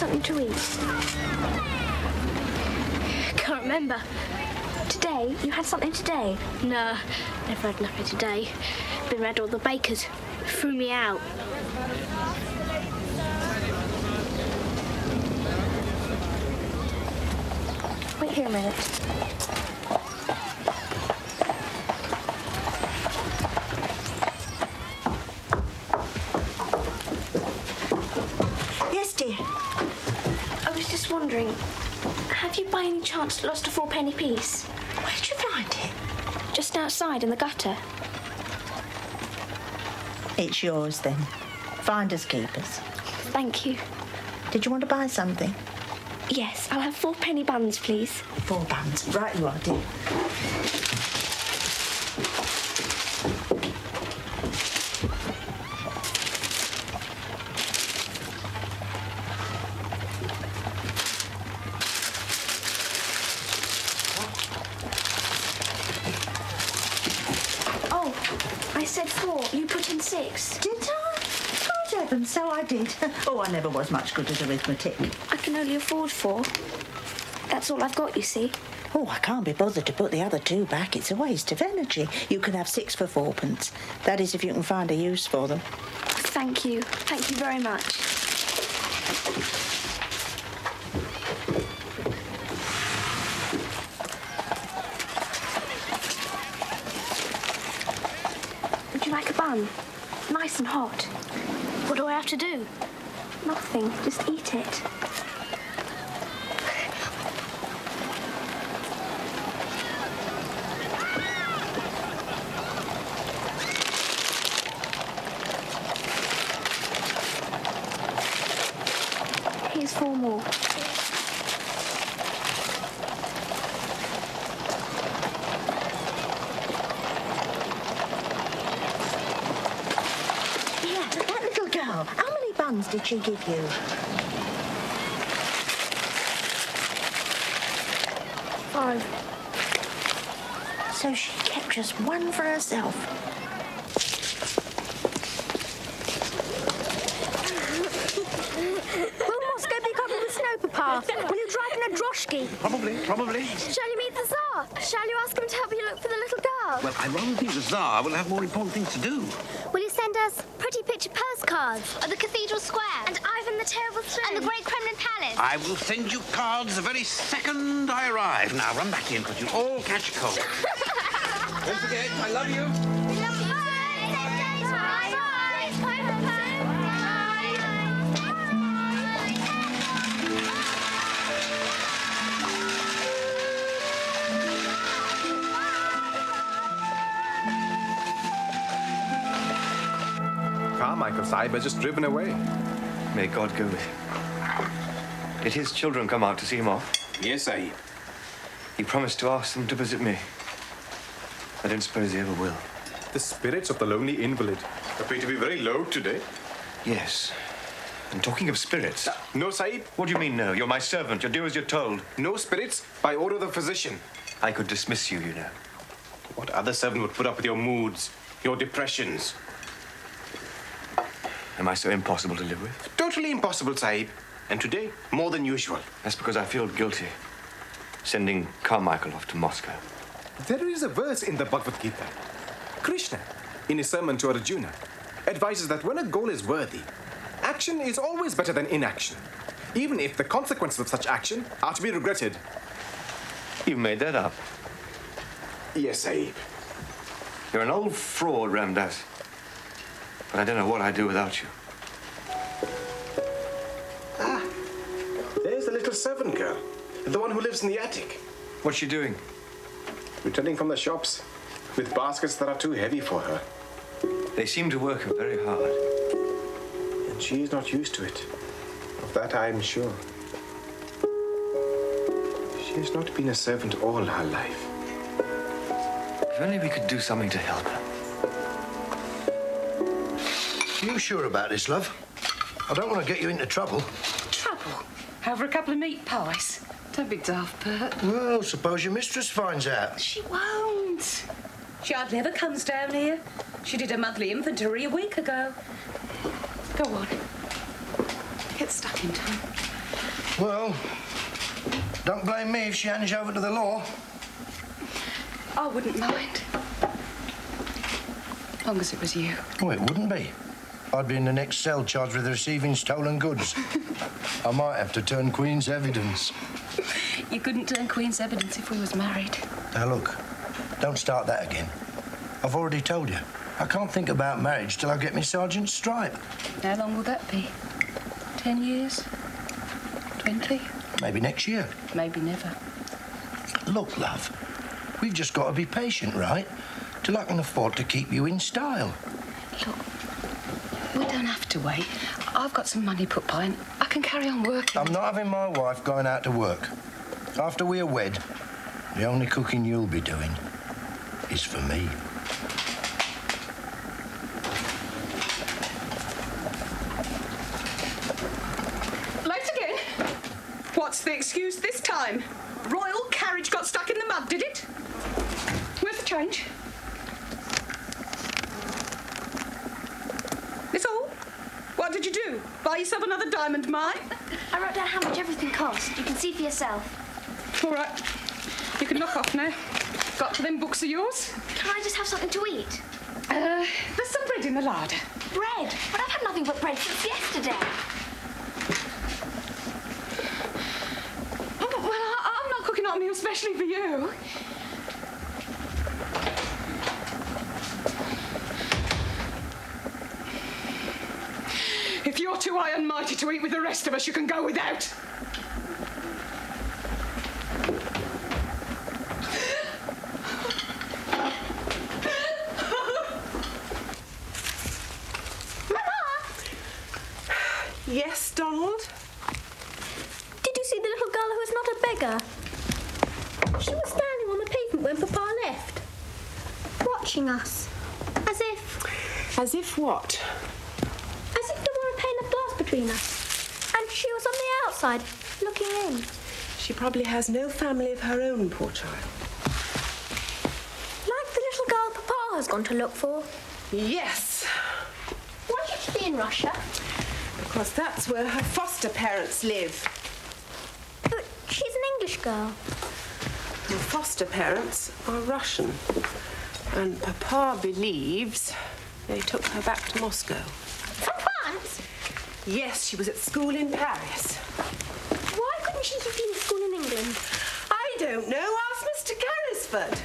something to eat? Can't remember. Today? You had something today? No, never had nothing today. Been round all the bakers. Threw me out. Wait here a minute. Yes, dear. I was just wondering, have you by any chance lost a 4-penny piece? Where'd you find it? Just outside in the gutter. It's yours, then. Finders keepers. Thank you. Did you want to buy something? Yes, I'll have 4-penny buns, please. 4 buns. Right you are, dear. Oh, I said 4. You put in 6. Did I? Good heavens, so I did. Oh, I never was much good at arithmetic. I can only afford 4. That's all I've got, you see. Oh, I can't be bothered to put the other 2 back. It's a waste of energy. You can have 6 for 4pence. That is, if you can find a use for them. Thank you. Thank you very much. Would you like a bun? Nice and hot. What do I have to do? Nothing. Just eat it. Here's 4 more. Yeah, that little girl. How many buns did she give you? 5. So she kept just 1 for herself. Will Moscow be covered with snow, Papa? Will you drive in a droshky? Probably. Shall you meet the Tsar? Shall you ask him to help you look for the little girl? Well, I rather think the Tsar will have more important things to do. Will you send us pretty picture postcards of the Cathedral Square and Ivan the Terrible Throne and the Great Kremlin Palace? I will send you cards the very second I arrive. Now, run back in, because you'll all catch cold. Don't forget, I love you. Carmichael Sahib has just driven away. May God go with him. Did his children come out to see him off? Yes, Sahib. He promised to ask them to visit me. I don't suppose he ever will. The spirits of the lonely invalid appear to be very low today. Yes. And talking of spirits... No, Sahib. What do you mean, no? You're my servant. You'll do as you're told. No spirits by order of the physician. I could dismiss you, you know. What other servant would put up with your moods, your depressions? Am I so impossible to live with? Totally impossible, Sahib. And today, more than usual. That's because I feel guilty. Sending Carmichael off to Moscow. There is a verse in the Bhagavad Gita. Krishna, in his sermon to Arjuna, advises that when a goal is worthy, action is always better than inaction, even if the consequences of such action are to be regretted. You made that up. Yes, Sahib. You're an old fraud, Ramdas. But I don't know what I'd do without you. Ah, there's the little servant girl, the one who lives in the attic. What's she doing? Returning from the shops with baskets that are too heavy for her. They seem to work her very hard. And she is not used to it. Of that I am sure. She has not been a servant all her life. If only we could do something to help her. Are you sure about this, love? I don't want to get you into trouble. Trouble? Over a couple of meat pies? Don't be daft, Bert. Well, suppose your mistress finds out. She won't. She hardly ever comes down here. She did a monthly inventory a week ago. Go on. Get stuck in time. Well, don't blame me if she hands you over to the law. I wouldn't mind. As long as it was you. Oh, it wouldn't be. I'd be in the next cell charged with receiving stolen goods. I might have to turn Queen's evidence. You couldn't turn Queen's evidence if we was married. Now, look, don't start that again. I've already told you. I can't think about marriage till I get my sergeant's stripe. How long will that be? 10 years? 20? Maybe next year. Maybe never. Look, love, we've just got to be patient, right? Till I can afford to keep you in style. Look, we don't have to wait. I've got some money put by and I can carry on working. I'm not having my wife going out to work. After we're wed, the only cooking you'll be doing is for me. Late again? What's the excuse this time? Royal carriage got stuck in the mud, did it? Where's the change? It's all? What did you do? Buy yourself another diamond mine? I wrote down how much everything cost. You can see for yourself. All right. You can knock off now. Got to them books of yours? Can I just have something to eat? There's some bread in the larder. Bread? But I've had nothing but bread since yesterday. Well, I'm not cooking hot meal specially for you. If you're too high and mighty to eat with the rest of us, you can go without. Yes, Donald? Did you see the little girl who is not a beggar? She was standing on the pavement when Papa left, watching us, as if... As if what? As if there were a pane of glass between us, and she was on the outside, looking in. She probably has no family of her own, poor child. Like the little girl Papa has gone to look for. Yes, Why should she be in Russia? because that's where her foster parents live. But she's an English girl. Her foster parents are Russian, and Papa believes they took her back to Moscow. From France? Yes, she was at school in Paris. Why couldn't she have been at school in England? I don't know. Ask Mr. Carrisford.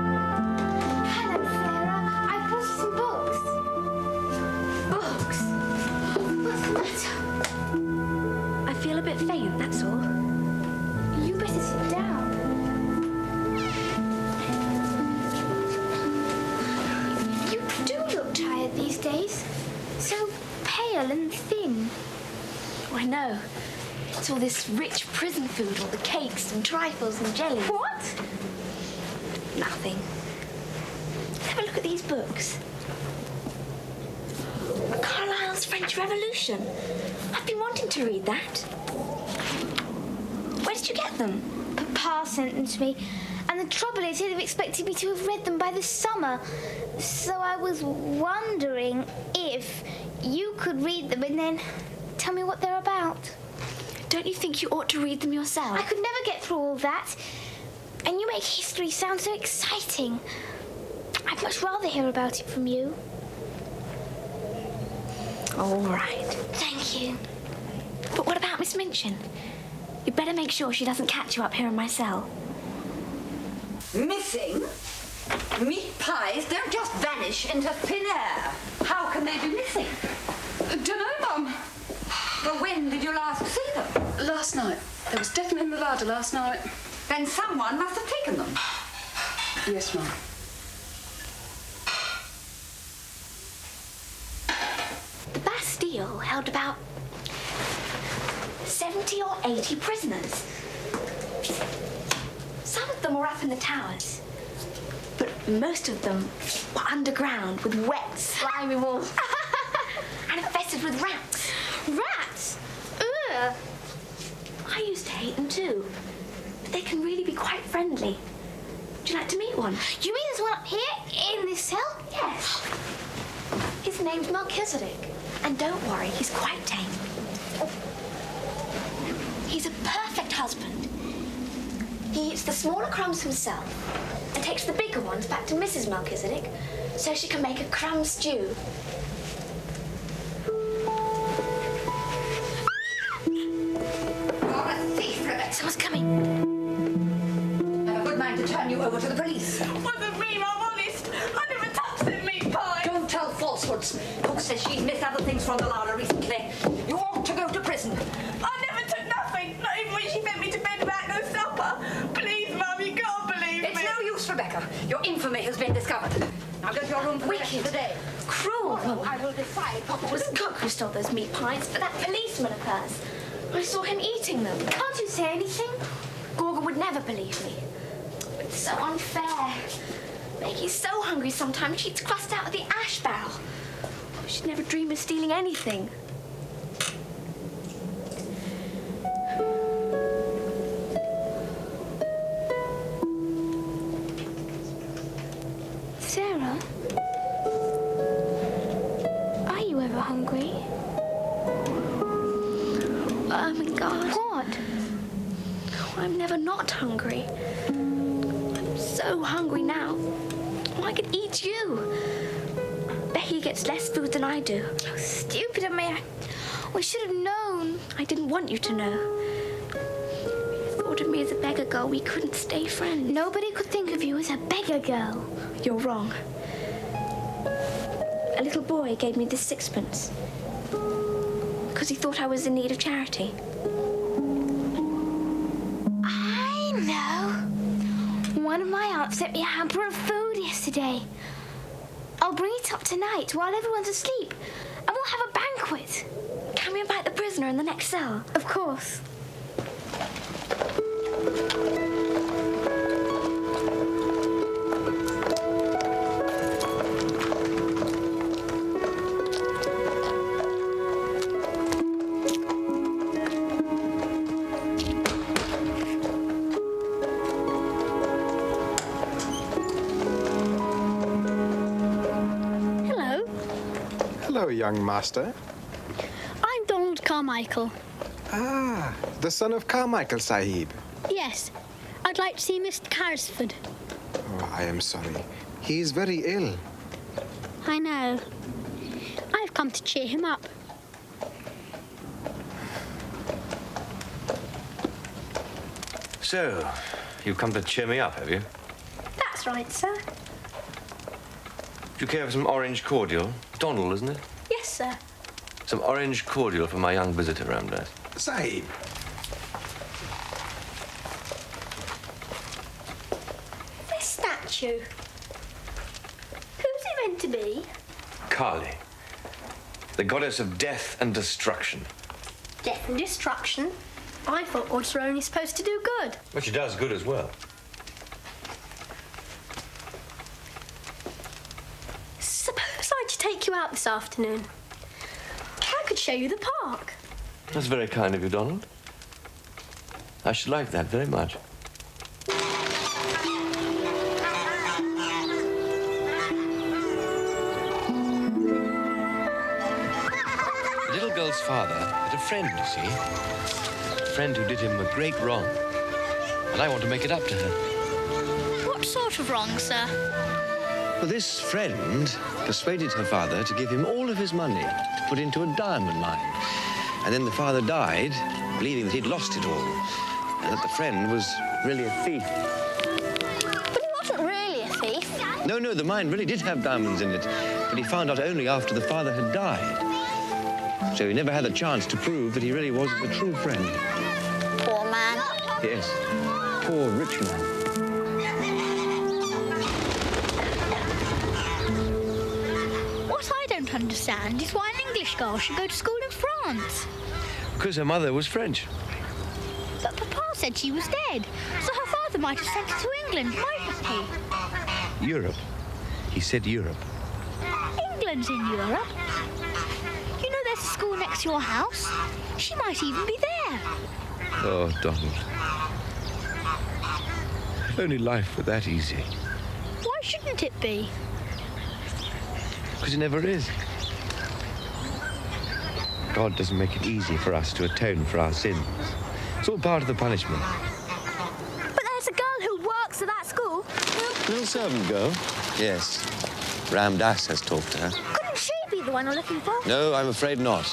Hello, Sarah. I brought you some books. Books? What's the matter? I feel a bit faint, that's all. You better sit down. You do look tired these days. So pale and thin. Oh, I know. It's all this rich prison food, all the cakes and trifles and jellies. What? Nothing. Have a look at these books. Carlyle's French Revolution. I've been wanting to read that. Where did you get them? Papa sent them to me. And the trouble is, he'd have expected me to have read them by the summer. So I was wondering if you could read them and then tell me what they're about. Don't you think you ought to read them yourself? I could never get through all that. And you make history sound so exciting. I'd much rather hear about it from you. All right. Thank you. But what about Miss Minchin? You'd better make sure she doesn't catch you up here in my cell. Missing? Meat pies don't just vanish into thin air. How can they be missing? Dunno, Mum. Well, when did you last see them? Last night. There was definitely in the larder last night. Then someone must have taken them. Yes, Mum. The Bastille held about 70 or 80 prisoners. Some of them were up in the towers, but most of them were underground with wet, slimy walls and infested with rats. Rats? Ugh! I used to hate them too. but they can really be quite friendly. Would you like to meet one? You mean there's one up here in this cell? Yes. His name's Melchizedek. And don't worry, he's quite tame. He's a perfect husband. He eats the smaller crumbs himself and takes the bigger ones back to Mrs. Melchizedek so she can make a crumb stew. You're a thief, Rebecca. Someone's coming. I have a good mind to turn you over to the police. Wasn't me, I'm honest. I never touched them meat pies. Don't tell falsehoods. Cook says she's missed other things from the larder recently. You ought to go to prison. I never took nothing, not even when she sent me to bed about no supper. Please, Mum, you can't believe It's me. no use, Rebecca. Your infamy has been discovered. Now go to your room for the rest of the day. Cruel. I will decide what It was Cook who stole those meat pies, but that policeman of hers. I saw him eating them. Can't you say anything? Gorgon would never believe me. It's so unfair. Maggie's so hungry sometimes she eats crust out of the ash barrel. She'd never dream of stealing anything. Sarah? Are you ever hungry? Oh my God. What? I'm never not hungry. I'm so hungry now. I could eat you. Becky gets less food than I do. Oh, stupid of me. We should have known. I didn't want you to know. If you thought of me as a beggar girl, we couldn't stay friends. Nobody could think of you as a beggar girl. You're wrong. A little boy gave me this sixpence because he thought I was in need of charity. I know. One of my aunts sent me a hamper of food yesterday. I'll bring it up tonight while everyone's asleep, and we'll have a banquet. Can we invite the prisoner in the next cell? Of course. Hello, young master. I'm Donald Carmichael. Ah, the son of Carmichael Sahib. Yes, I'd like to see Mr. Carrisford. Oh, I am sorry. He is very ill. I know. I've come to cheer him up. So, you've come to cheer me up, have you? That's right, sir. Do you care for some orange cordial? Donald, isn't it? Yes, sir. Some orange cordial for my young visitor, Ramdas. Sahib. This statue. Who's it meant to be? Kali, the goddess of death and destruction. Death and destruction? I thought gods were only supposed to do good. But she does good as well. Suppose I should take you out this afternoon. I could show you the park. That's very kind of you, Donald. I should like that very much. The little girl's father had a friend, you see. A friend who did him a great wrong. And I want to make it up to her. What sort of wrong, sir? Well, this friend persuaded her father to give him all of his money to put into a diamond mine. And then the father died, believing that he'd lost it all, and that the friend was really a thief. But he wasn't really a thief. No, the mine really did have diamonds in it, but he found out only after the father had died. So he never had a chance to prove that he really was a true friend. Poor man. Yes, poor rich man. What I don't understand is why an English girl should go to school in France. Because her mother was French. But Papa said she was dead, so her father might have sent her to England, mightn't he? Europe. He said Europe. England's in Europe. You know there's a school next to your house? She might even be there. Oh, Donald. If only life were that easy. Why shouldn't it be? Because it never is. God doesn't make it easy for us to atone for our sins. It's all part of the punishment. But there's a girl who works at that school. Little servant girl? Yes. Ram Dass has talked to her. Couldn't she be the one you're looking for? No, I'm afraid not.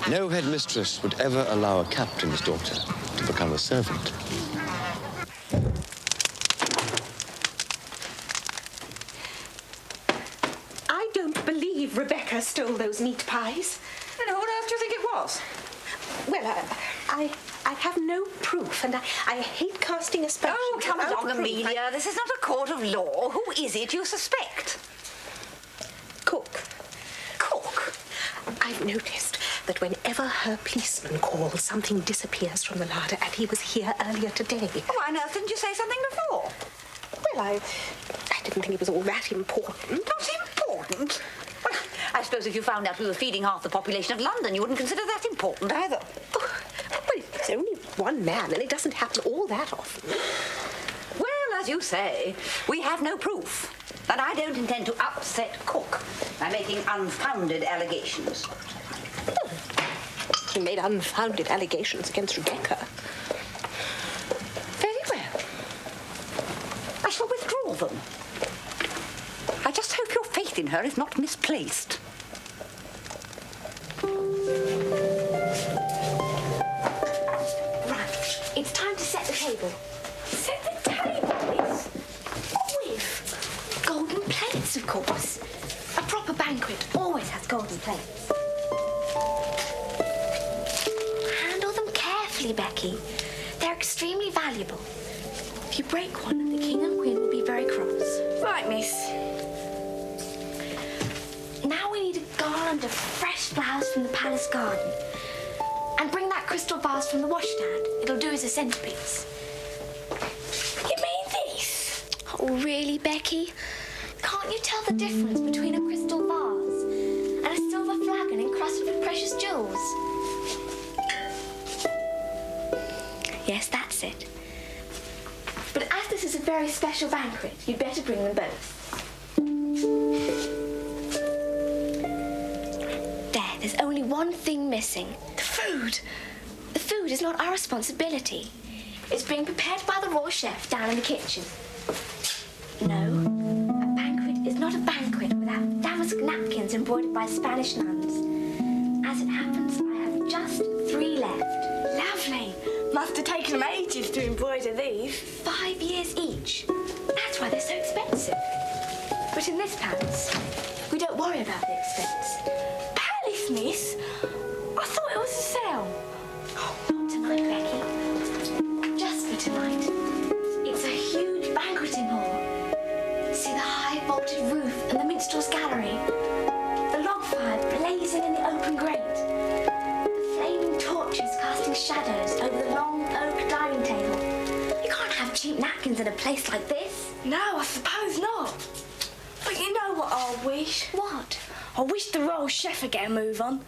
No headmistress would ever allow a captain's daughter to become a servant. I don't believe Rebecca stole those meat pies. Then who on earth do you think it was? Well, I have no proof, and I hate casting aspersions. Oh, come without along, proof. Amelia. This is not a court of law. Who is it you suspect? Cook. Cook? I've noticed that whenever her policeman calls, something disappears from the larder, and he was here earlier today. Why on earth didn't you say something before? Well, I didn't think it was all that important. Not important? Well, I suppose if you found out we were feeding half the population of London, you wouldn't consider that important either. Oh, well, it's only one man, and it doesn't happen all that often. Well, as you say, we have no proof. And I don't intend to upset Cook by making unfounded allegations. He made unfounded allegations against Rebecca. Very well. I shall withdraw them. I just hope your faith in her is not misplaced. Right, it's time to set the table. Set the table, miss? With golden plates, of course. A proper banquet always has golden plates. Handle them carefully, Becky. They're extremely valuable. If you break one, the king and queen will be very cross. Right, miss. Now we need a garland of fresh flowers from the palace garden. And bring that crystal vase from the washstand. It'll do as a centerpiece. You mean this? Oh, really, Becky? Can't you tell the difference between a crystal vase and a silver flagon encrusted with precious jewels? Yes, that's it. But as this is a very special banquet, you'd better bring them both. There's only one thing missing. The food. The food is not our responsibility. It's being prepared by the royal chef down in the kitchen. No, a banquet is not a banquet without damask napkins embroidered by Spanish nuns. As it happens, I have just 3 left. Lovely. Must have taken them ages to embroider these. 5 years each. That's why they're so expensive. But in this palace, we don't worry about the expense. Palace, miss? I thought it was a cell. Oh, not tonight, Becky. Just for tonight. It's a huge banqueting hall. See the high vaulted roof and the minstrel's gallery. The log fire blazing in the open grate. The flaming torches casting shadows over the long oak dining table. You can't have cheap napkins in a place like this. No, I suppose not. But you know what I wish? What? I wish the royal chef would get a move on.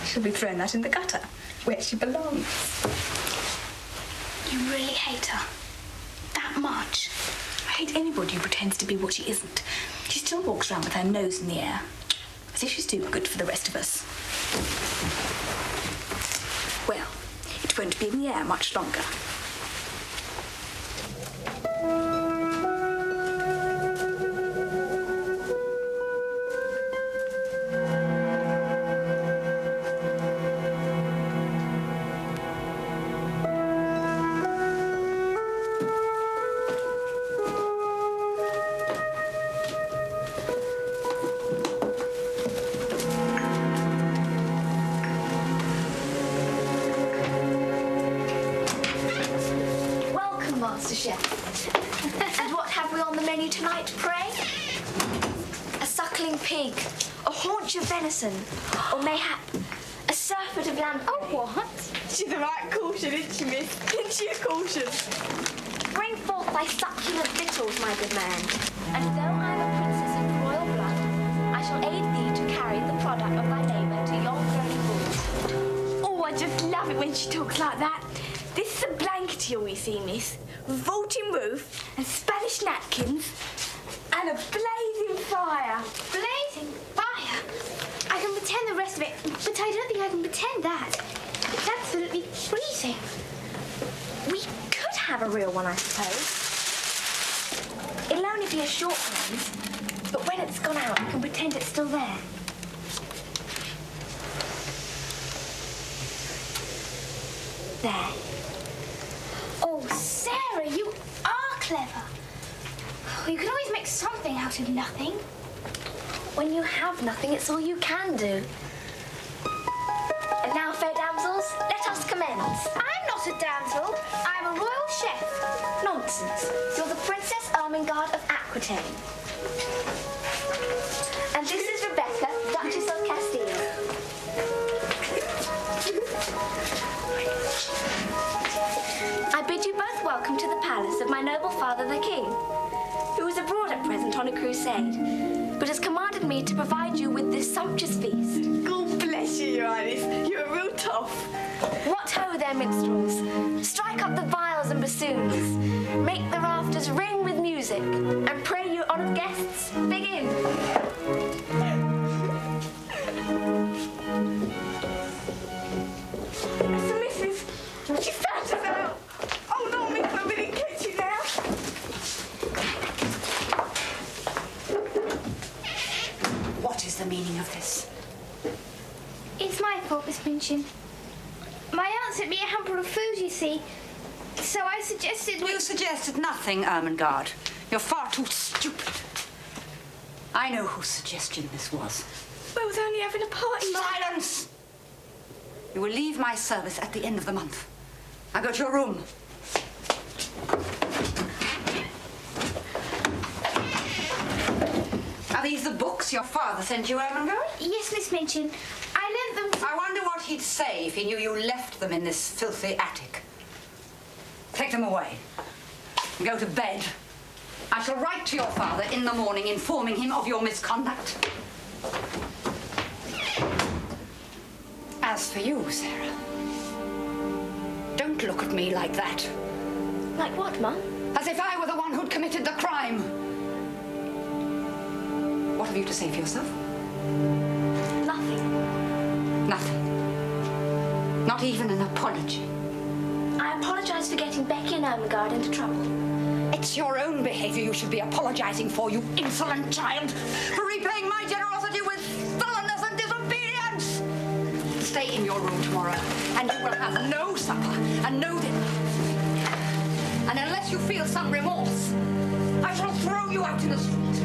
She'll be throwing that in the gutter, where she belongs. You really hate her? That much? I hate anybody who pretends to be what she isn't. She still walks around with her nose in the air, as if she's too good for the rest of us. Well, it won't be in the air much longer. Master Chef. And what have we on the menu tonight, pray? A suckling pig, a haunch of venison, or mayhap a surfeit of lamb. Oh, what? She's a right caution, isn't she, miss? Isn't she a caution? Bring forth thy succulent victuals, my good man. And though I am a princess of royal blood, I shall aid thee to carry the product of thy labour to yon throne halls. Oh, I just love it when she talks like that. This is a blanket here, you see, miss. Vaulting roof and Spanish napkins and a blazing fire. Blazing fire? I can pretend the rest of it, but I don't think I can pretend that. It's absolutely freezing. We could have a real one, I suppose. It'll only be a short blaze, but when it's gone out, I can pretend it's still there. There. Oh, Sarah, you are clever. You can always make something out of nothing. When you have nothing, it's all you can do. And now, fair damsels, let us commence. I'm not a damsel. I'm a royal chef. Nonsense. You're the Princess Ermengarde of Aquitaine. And this is Rebecca, Duchess of Castile. I bid you both welcome to the palace of my noble father, the king, who is abroad at present on a crusade, but has commanded me to provide you with this sumptuous feast. God bless you, Your Highness. You're a real toff. What ho, there, minstrels! Strike up the viols and bassoons, make the rafters ring with music, and pray you honoured guests, begin. So, missus, she found us out. Oh, no, miss, I'm in the kitchen now. What is the meaning of this? It's my fault, Miss Minchin. My aunt sent me a hamper of food, you see. So I suggested... You suggested nothing, Ermengarde. You're far too stupid. I know whose suggestion this was. I was only having a party. Silence! You will leave my service at the end of the month. Now go to your room. Are these the books your father sent you, Ermengarde? Yes, Miss Minchin. I lent them... I wonder what he'd say if he knew you left them in this filthy attic. Take them away. And go to bed. I shall write to your father in the morning informing him of your misconduct. As for you, Sarah, don't look at me like that. Like what, Mum? As if I were the one who'd committed the crime. What have you to say for yourself? Nothing. Nothing. Not even an apology. I apologise for getting Becky and Ermengarde into trouble. It's your own behaviour you should be apologising for, you insolent child, for repaying my generosity with sullenness and disobedience. Stay in your room tomorrow, and you will have no supper and no dinner. And unless you feel some remorse, I shall throw you out in the street.